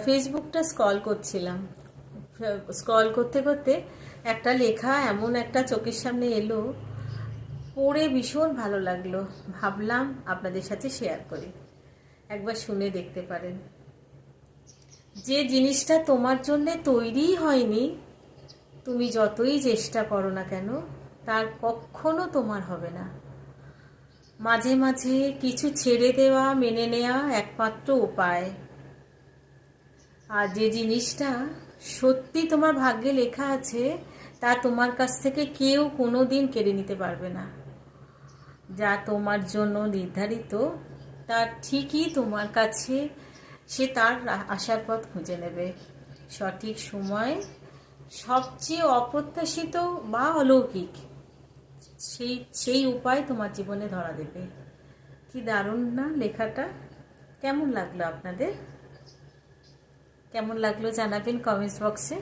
ফেসবুকটা স্ক্রল করছিলাম। স্ক্রল করতে করতে একটা লেখা এমন একটা চোখের সামনে এলো, পড়ে ভীষণ ভালো লাগলো। ভাবলাম আপনাদের সাথে শেয়ার করি, একবার শুনে দেখতে পারেন। যে জিনিসটা তোমার জন্য তৈরিই হয়নি, তুমি যতই চেষ্টা করো না কেন তার কখনো তোমার হবে না। মাঝে মাঝে কিছু ছেড়ে দেওয়া, মেনে নেওয়া একমাত্র উপায়। আর যে জিনিসটা সত্যি তোমার ভাগ্যে লেখা আছে, তা তোমার কাছ থেকে কেউ কোনো দিন কেড়ে নিতে পারবে না। যা তোমার জন্য নির্ধারিত তা ঠিকই তোমার কাছে সে তার আসার পথ খুঁজে নেবে। সঠিক সময়, সবচেয়ে অপ্রত্যাশিত বা অলৌকিক সেই উপায় তোমার জীবনে ধরা দেবে। কি দারুণ না লেখাটা? কেমন লাগলো আপনাদের? কেমন লাগলো জানাবেন কমেন্টস বক্সে।